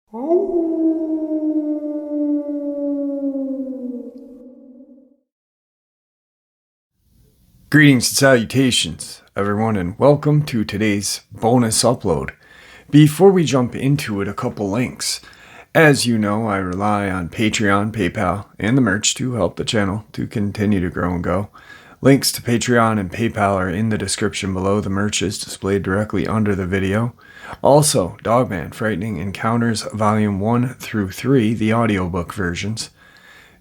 Greetings and salutations, everyone, and welcome to today's bonus upload. Before we jump into it, a couple links. As you know, I rely on Patreon, PayPal, and the merch to help the channel to continue to grow and go. Links to Patreon and PayPal are in the description below. The merch is displayed directly under the video. Also, Dogman Frightening Encounters Volume 1 through 3, the audiobook versions.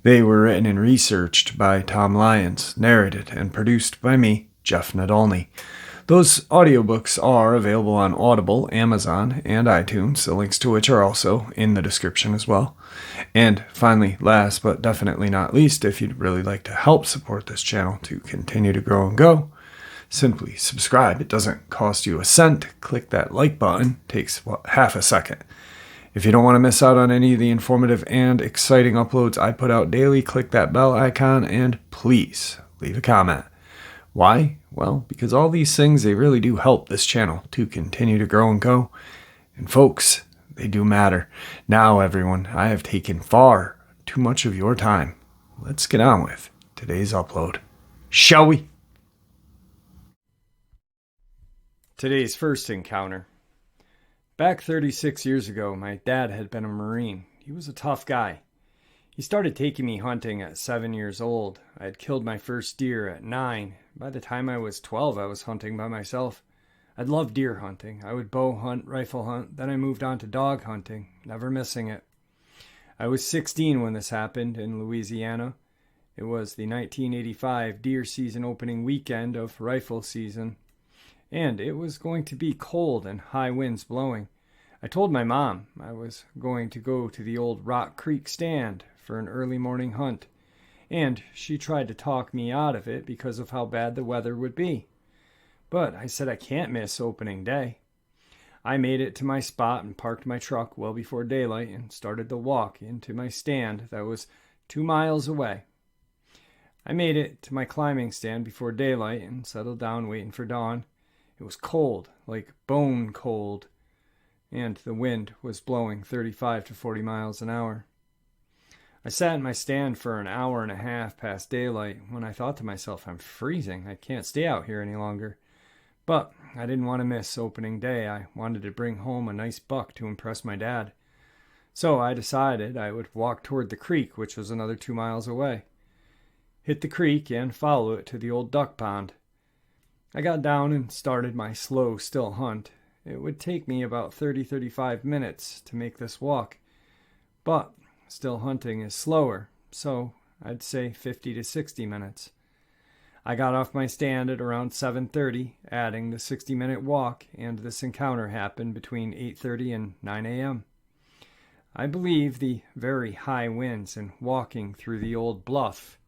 They were written and researched by Tom Lyons, narrated and produced by me, Jeff Nadolny. Those audiobooks are available on Audible, Amazon, and iTunes, the links to which are also in the description as well. And finally, last but definitely not least, if you'd really like to help support this channel to continue to grow and go, simply subscribe. It doesn't cost you a cent. Click that like button. It takes half a second. If you don't want to miss out on any of the informative and exciting uploads I put out daily, click that bell icon and please leave a comment. Why? Well, because all these things, they really do help this channel to continue to grow and go. And folks, they do matter. Now, everyone, I have taken far too much of your time. Let's get on with today's upload. Shall we? Today's first encounter. Back 36 years ago, my dad had been a Marine. He was a tough guy. He started taking me hunting at 7 years old. I had killed my first deer at 9. By the time I was 12, I was hunting by myself. I'd loved deer hunting. I would bow hunt, rifle hunt, then I moved on to dog hunting, never missing it. I was 16 when this happened in Louisiana. It was the 1985 deer season opening weekend of rifle season. And it was going to be cold and high winds blowing. I told my mom I was going to go to the old Rock Creek stand for an early morning hunt, and she tried to talk me out of it because of how bad the weather would be. But I said I can't miss opening day. I made it to my spot and parked my truck well before daylight and started the walk into my stand that was 2 miles away. I made it to my climbing stand before daylight and settled down waiting for dawn. It was cold, like bone cold, and the wind was blowing 35 to 40 miles an hour. I sat in my stand for an hour and a half past daylight when I thought to myself, I'm freezing. I can't stay out here any longer. But I didn't want to miss opening day. I wanted to bring home a nice buck to impress my dad. So I decided I would walk toward the creek, which was another 2 miles away. Hit the creek and follow it to the old duck pond. I got down and started my slow, still hunt. It would take me about 30-35 minutes to make this walk, but still hunting is slower, so I'd say 50 to 60 minutes. I got off my stand at around 7:30, adding the 60-minute walk, and this encounter happened between 8:30 and 9 a.m. I believe the very high winds and walking through the old bluff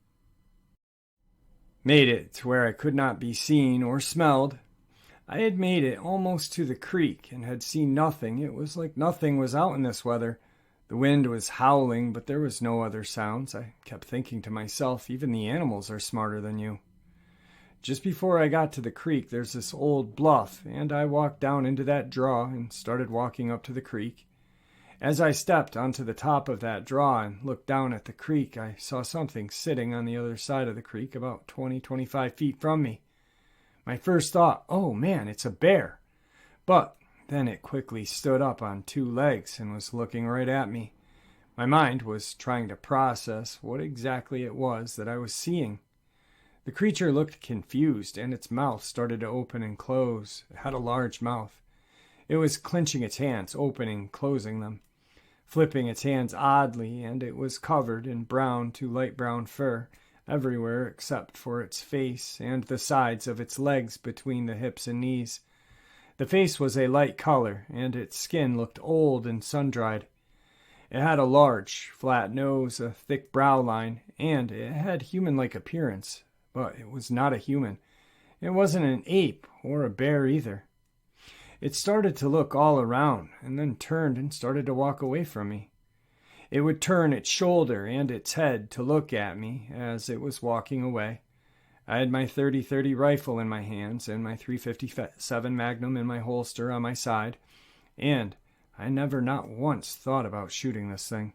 made it to where I could not be seen or smelled. I had made it almost to the creek and had seen nothing. It was like nothing was out in this weather. The wind was howling, but there was no other sounds. I kept thinking to myself, even the animals are smarter than you. Just before I got to the creek, there's this old bluff, and I walked down into that draw and started walking up to the creek. As I stepped onto the top of that draw and looked down at the creek, I saw something sitting on the other side of the creek about 20-25 feet from me. My first thought, oh man, it's a bear. But then it quickly stood up on 2 legs and was looking right at me. My mind was trying to process what exactly it was that I was seeing. The creature looked confused, and its mouth started to open and close. It had a large mouth. It was clenching its hands, opening and closing them, flipping its hands oddly, and it was covered in brown to light brown fur everywhere except for its face and the sides of its legs between the hips and knees. The face was a light color, and its skin looked old and sun-dried. It had a large, flat nose, a thick brow line, and it had human-like appearance, but it was not a human. It wasn't an ape or a bear either. It started to look all around, and then turned and started to walk away from me. It would turn its shoulder and its head to look at me as it was walking away. I had my .30-30 rifle in my hands and my .357 Magnum in my holster on my side, and I never not once thought about shooting this thing.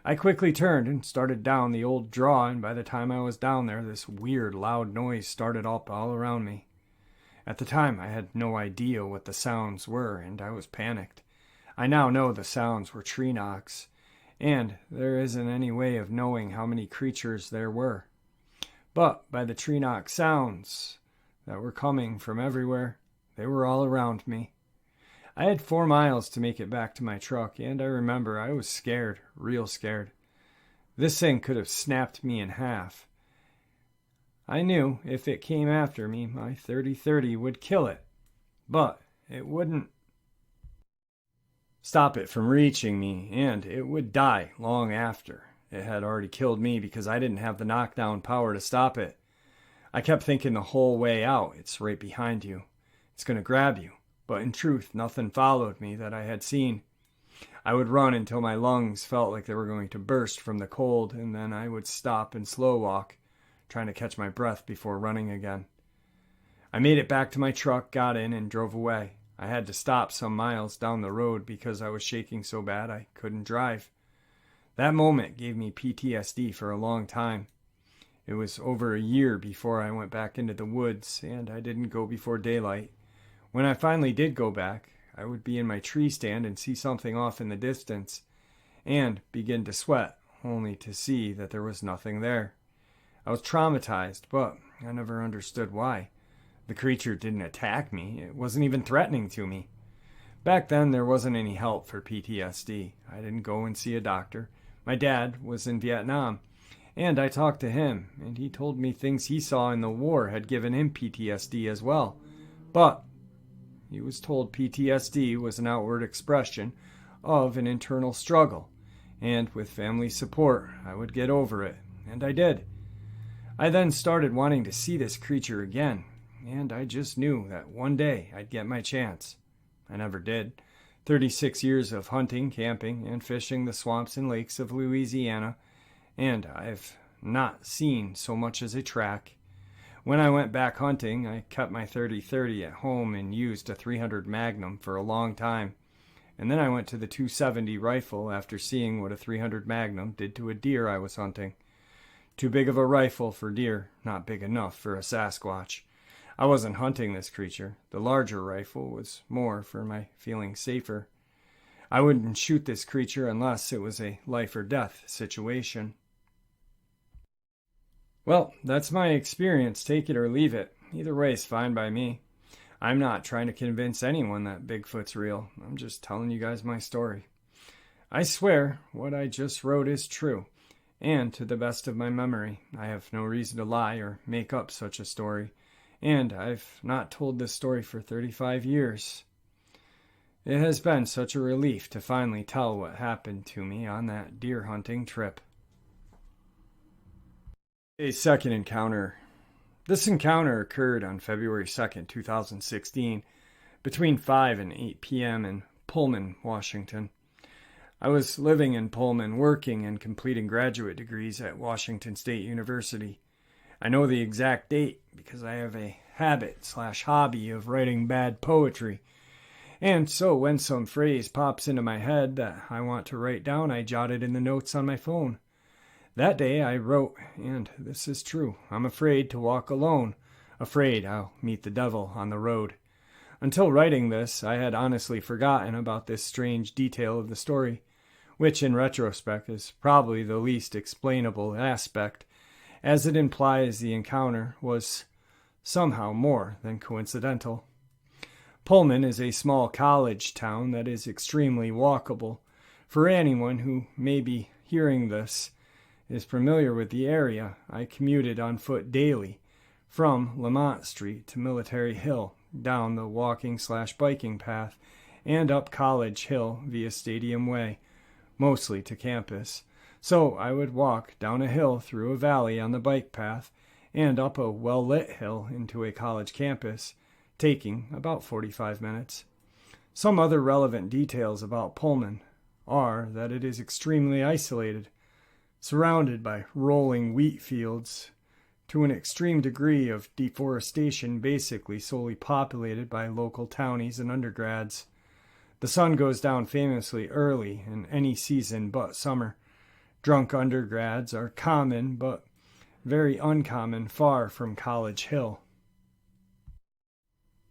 I quickly turned and started down the old draw, and by the time I was down there, this weird, loud noise started up all around me. At the time, I had no idea what the sounds were, and I was panicked. I now know the sounds were tree knocks, and there isn't any way of knowing how many creatures there were. But by the tree knock sounds that were coming from everywhere, they were all around me. I had 4 miles to make it back to my truck, and I remember I was scared, real scared. This thing could have snapped me in half. I knew if it came after me, my 30-30 would kill it, but it wouldn't stop it from reaching me, and it would die long after. It had already killed me because I didn't have the knockdown power to stop it. I kept thinking the whole way out, it's right behind you. It's going to grab you. But in truth, nothing followed me that I had seen. I would run until my lungs felt like they were going to burst from the cold, and then I would stop and slow walk, trying to catch my breath before running again. I made it back to my truck, got in, and drove away. I had to stop some miles down the road because I was shaking so bad I couldn't drive. That moment gave me PTSD for a long time. It was over a year before I went back into the woods, and I didn't go before daylight. When I finally did go back, I would be in my tree stand and see something off in the distance, and begin to sweat, only to see that there was nothing there. I was traumatized, but I never understood why. The creature didn't attack me. It wasn't even threatening to me. Back then, there wasn't any help for PTSD. I didn't go and see a doctor. My dad was in Vietnam, and I talked to him, and he told me things he saw in the war had given him PTSD as well. But he was told PTSD was an outward expression of an internal struggle, and with family support, I would get over it, and I did. I then started wanting to see this creature again, and I just knew that one day I'd get my chance. I never did. 36 years of hunting, camping, and fishing the swamps and lakes of Louisiana, and I've not seen so much as a track. When I went back hunting, I kept my 30-30 at home and used a 300 Magnum for a long time. And then I went to the 270 rifle after seeing what a 300 Magnum did to a deer I was hunting. Too big of a rifle for deer, not big enough for a Sasquatch. I wasn't hunting this creature. The larger rifle was more for my feeling safer. I wouldn't shoot this creature unless it was a life or death situation. Well, that's my experience. Take it or leave it. Either way is fine by me. I'm not trying to convince anyone that Bigfoot's real. I'm just telling you guys my story. I swear what I just wrote is true, and to the best of my memory. I have no reason to lie or make up such a story, and I've not told this story for 35 years. It has been such a relief to finally tell what happened to me on that deer hunting trip. A second encounter. This encounter occurred on February 2nd, 2016, between 5 and 8 p.m. in Pullman, Washington. I was living in Pullman, working and completing graduate degrees at Washington State University. I know the exact date because I have a habit/hobby of writing bad poetry. And so when some phrase pops into my head that I want to write down, I jot it in the notes on my phone. That day I wrote, and this is true, I'm afraid to walk alone, afraid I'll meet the devil on the road. Until writing this, I had honestly forgotten about this strange detail of the story, which in retrospect is probably the least explainable aspect, as it implies the encounter was somehow more than coincidental. Pullman is a small college town that is extremely walkable. For anyone who may be hearing this is familiar with the area, I commuted on foot daily from Lamont Street to Military Hill, down the walking/biking path, and up College Hill via Stadium Way, mostly to campus. So I would walk down a hill through a valley on the bike path and up a well-lit hill into a college campus, taking about 45 minutes. Some other relevant details about Pullman are that it is extremely isolated, surrounded by rolling wheat fields, to an extreme degree of deforestation, basically solely populated by local townies and undergrads. The sun goes down famously early in any season but summer. Drunk undergrads are common, but very uncommon far from College Hill,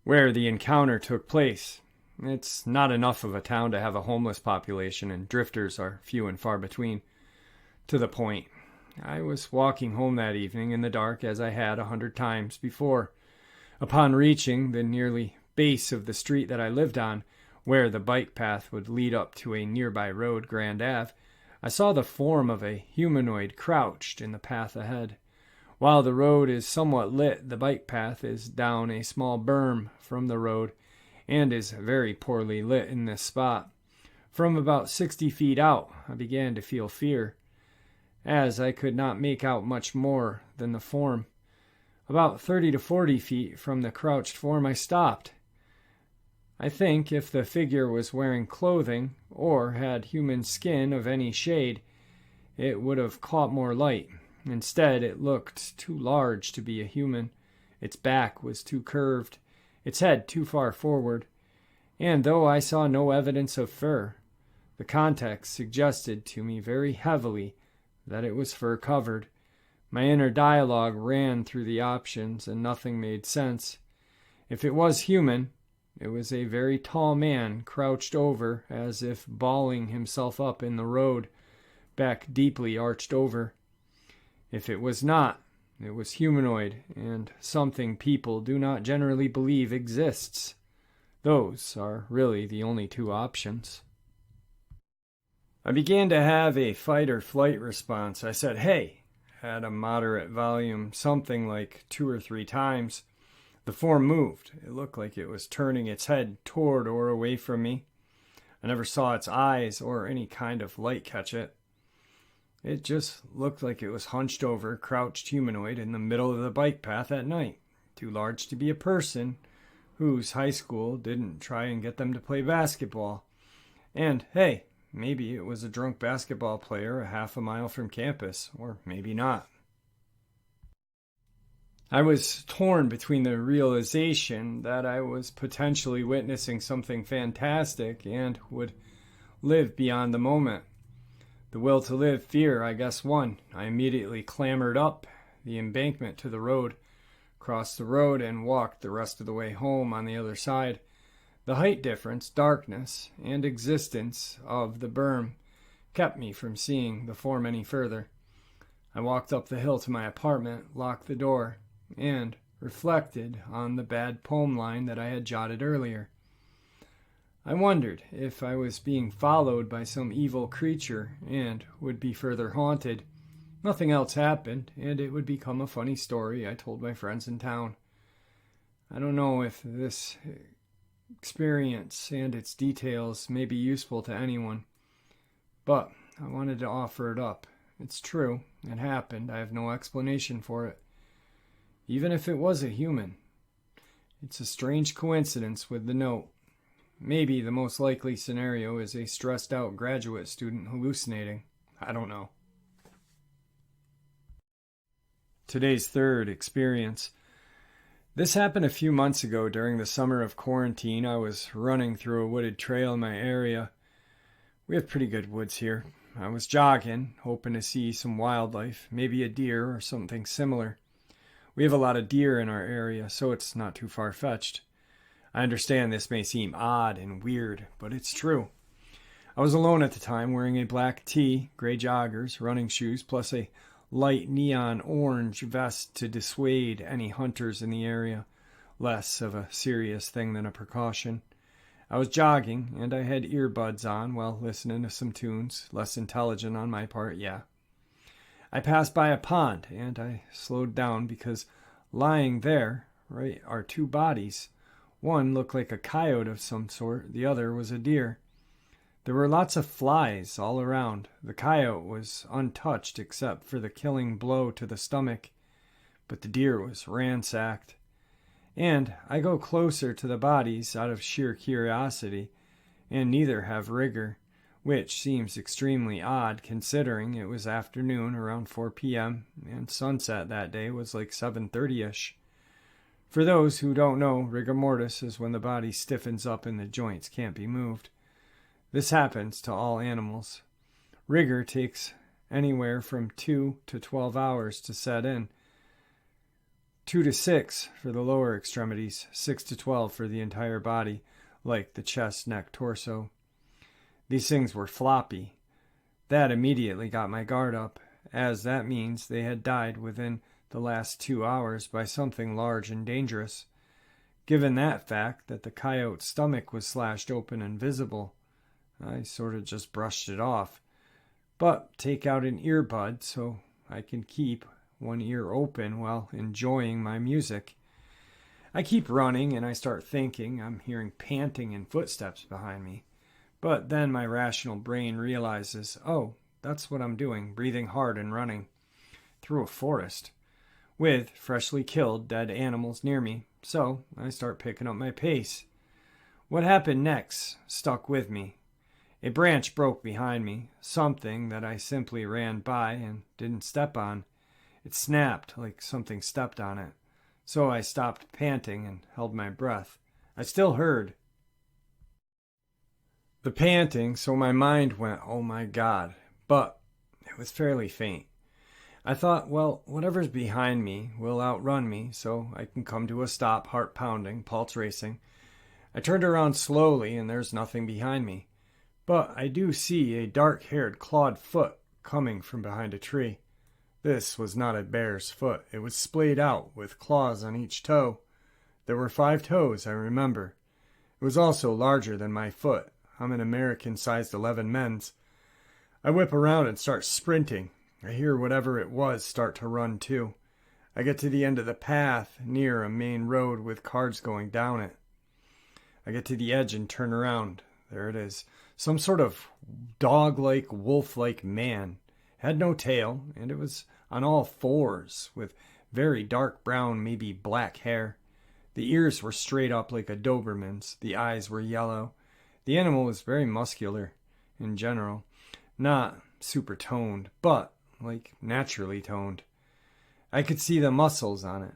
where the encounter took place. It's not enough of a town to have a homeless population, and drifters are few and far between. To the point, I was walking home that evening in the dark as I had 100 times before. Upon reaching the nearly base of the street that I lived on, where the bike path would lead up to a nearby road, Grand Ave, I saw the form of a humanoid crouched in the path ahead. While the road is somewhat lit, the bike path is down a small berm from the road and is very poorly lit in this spot. From about 60 feet out, I began to feel fear, as I could not make out much more than the form. About 30 to 40 feet from the crouched form, I stopped. I think if the figure was wearing clothing or had human skin of any shade, it would have caught more light. Instead, it looked too large to be a human. Its back was too curved, its head too far forward, and though I saw no evidence of fur, the context suggested to me very heavily that it was fur-covered. My inner dialogue ran through the options, and nothing made sense. If it was human, it was a very tall man crouched over as if balling himself up in the road, back deeply arched over. If it was not, it was humanoid, and something people do not generally believe exists. Those are really the only two options. I began to have a fight or flight response. I said, "Hey," at a moderate volume, something like 2 or 3 times. The form moved. It looked like it was turning its head toward or away from me. I never saw its eyes or any kind of light catch it. It just looked like it was hunched over, crouched humanoid in the middle of the bike path at night, too large to be a person whose high school didn't try and get them to play basketball. And, hey, maybe it was a drunk basketball player a half a mile from campus, or maybe not. I was torn between the realization that I was potentially witnessing something fantastic and would live beyond the moment. The will to live fear, I guess, won. I immediately clambered up the embankment to the road, crossed the road, and walked the rest of the way home on the other side. The height difference, darkness, and existence of the berm kept me from seeing the form any further. I walked up the hill to my apartment, locked the door, and reflected on the bad poem line that I had jotted earlier. I wondered if I was being followed by some evil creature and would be further haunted. Nothing else happened, and it would become a funny story I told my friends in town. I don't know if this experience and its details may be useful to anyone, but I wanted to offer it up. It's true. It happened. I have no explanation for it. Even if it was a human. It's a strange coincidence with the note. Maybe the most likely scenario is a stressed-out graduate student hallucinating. I don't know. Today's third experience. This happened a few months ago during the summer of quarantine. I was running through a wooded trail in my area. We have pretty good woods here. I was jogging, hoping to see some wildlife, maybe a deer or something similar. We have a lot of deer in our area, so it's not too far-fetched. I understand this may seem odd and weird, but it's true. I was alone at the time, wearing a black tee, gray joggers, running shoes, plus a light neon orange vest to dissuade any hunters in the area. Less of a serious thing than a precaution. I was jogging, and I had earbuds on while listening to some tunes, less intelligent on my part, yeah. I passed by a pond, and I slowed down because lying there, right, are 2 bodies. One looked like a coyote of some sort, the other was a deer. There were lots of flies all around. The coyote was untouched except for the killing blow to the stomach, but the deer was ransacked. And I go closer to the bodies out of sheer curiosity, and neither have rigor, which seems extremely odd considering it was afternoon around 4 p.m. and sunset that day was like 7:30ish. For those who don't know, rigor mortis is when the body stiffens up and the joints can't be moved. This happens to all animals. Rigor takes anywhere from 2 to 12 hours to set in. 2 to 6 for the lower extremities, 6 to 12 for the entire body, like the chest, neck, torso. These things were floppy. That immediately got my guard up, as that means they had died within the last 2 hours by something large and dangerous. Given that fact that the coyote's stomach was slashed open and visible, I sort of just brushed it off. But take out an earbud so I can keep one ear open while enjoying my music. I keep running and I start thinking I'm hearing panting and footsteps behind me. But then my rational brain realizes, oh, that's what I'm doing, breathing hard and running through a forest with freshly killed dead animals near me. So I start picking up my pace. What happened next stuck with me. A branch broke behind me, something that I simply ran by and didn't step on. It snapped like something stepped on it. So I stopped panting and held my breath. I still heard the panting, so my mind went, oh my God, but it was fairly faint. I thought, well, whatever's behind me will outrun me, so I can come to a stop, heart pounding, pulse racing. I turned around slowly, and there's nothing behind me. But I do see a dark-haired, clawed foot coming from behind a tree. This was not a bear's foot. It was splayed out, with claws on each toe. There were 5 toes, I remember. It was also larger than my foot. I'm an American-sized 11 men's. I whip around and start sprinting. I hear whatever it was start to run too. I get to the end of the path, near a main road with cars going down it. I get to the edge and turn around. There it is. Some sort of dog-like, wolf-like man. Had no tail, and it was on all 4s, with very dark brown, maybe black hair. The ears were straight up like a Doberman's. The eyes were yellow. The animal was very muscular, in general. Not super toned, but like naturally toned. I could see the muscles on it.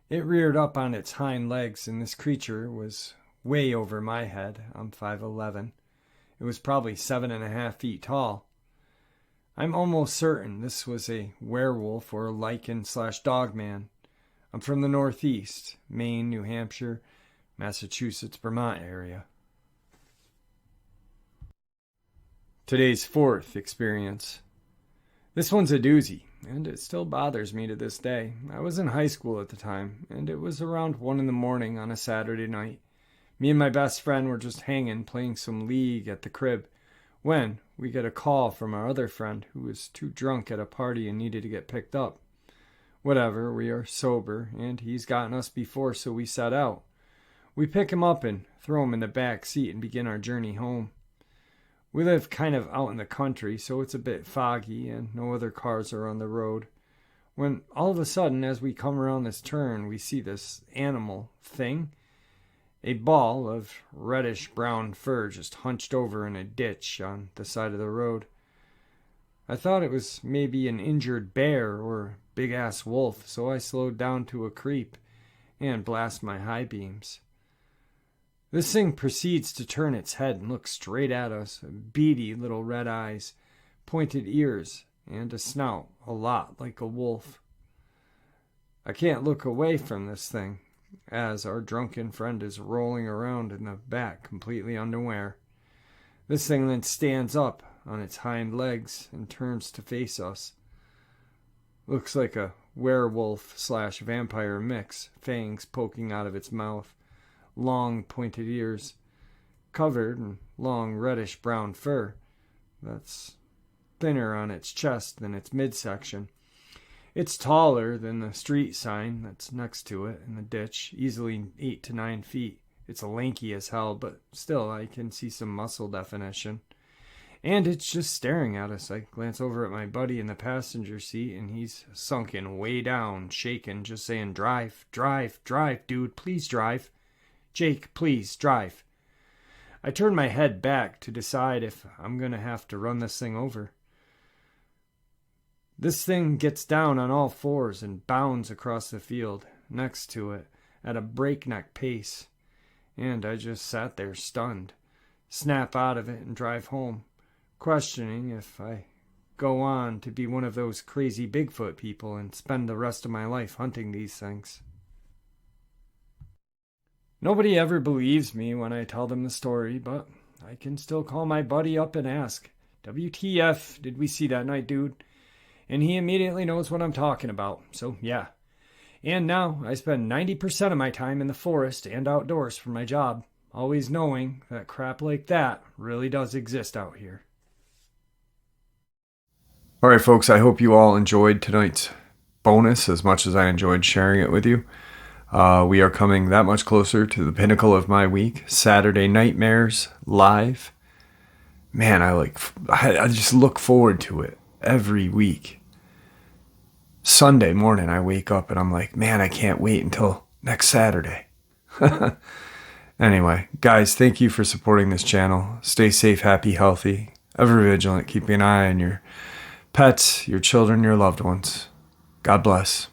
It reared up on its hind legs, and this creature was way over my head. I'm 5'11". It was probably 7.5 feet tall. I'm almost certain this was a werewolf or a lichen/dogman. I'm from the Northeast, Maine, New Hampshire, Massachusetts, Vermont area. Today's 4th experience. This one's a doozy, and it still bothers me to this day. I was in high school at the time, and it was around 1 a.m. on a Saturday night. Me and my best friend were just hanging, playing some League at the crib, when we get a call from our other friend who was too drunk at a party and needed to get picked up. Whatever, we are sober, and he's gotten us before, so we set out. We pick him up and throw him in the back seat and begin our journey home. We live kind of out in the country, so it's a bit foggy and no other cars are on the road. When all of a sudden, as we come around this turn, we see this animal thing. A ball of reddish-brown fur just hunched over in a ditch on the side of the road. I thought it was maybe an injured bear or big-ass wolf, so I slowed down to a creep and blast my high beams. This thing proceeds to turn its head and look straight at us, beady little red eyes, pointed ears, and a snout a lot like a wolf. I can't look away from this thing, as our drunken friend is rolling around in the back completely unaware. This thing then stands up on its hind legs and turns to face us. Looks like a werewolf/vampire mix, fangs poking out of its mouth, long pointed ears, covered in long reddish-brown fur that's thinner on its chest than its midsection. It's taller than the street sign that's next to it in the ditch, easily 8 to 9 feet. It's lanky as hell, but still I can see some muscle definition. And it's just staring at us. I glance over at my buddy in the passenger seat, and he's sunken way down, shaking, just saying, "Drive, drive, drive, dude, please drive. Jake, please, drive." I turn my head back to decide if I'm going to have to run this thing over. This thing gets down on all 4s and bounds across the field next to it at a breakneck pace. And I just sat there stunned. snap out of it and drive home, questioning if I go on to be one of those crazy Bigfoot people and spend the rest of my life hunting these things. Nobody ever believes me when I tell them the story, but I can still call my buddy up and ask, WTF did we see that night, dude? And he immediately knows what I'm talking about, so yeah. And now I spend 90% of my time in the forest and outdoors for my job, always knowing that crap like that really does exist out here. All right, folks, I hope you all enjoyed tonight's bonus as much as I enjoyed sharing it with you. We are coming that much closer to the pinnacle of my week, Saturday Nightmares live. Man, I just look forward to it every week. Sunday morning, I wake up and I'm like, man, I can't wait until next Saturday. Anyway, guys, thank you for supporting this channel. Stay safe, happy, healthy, ever vigilant, keeping an eye on your pets, your children, your loved ones. God bless.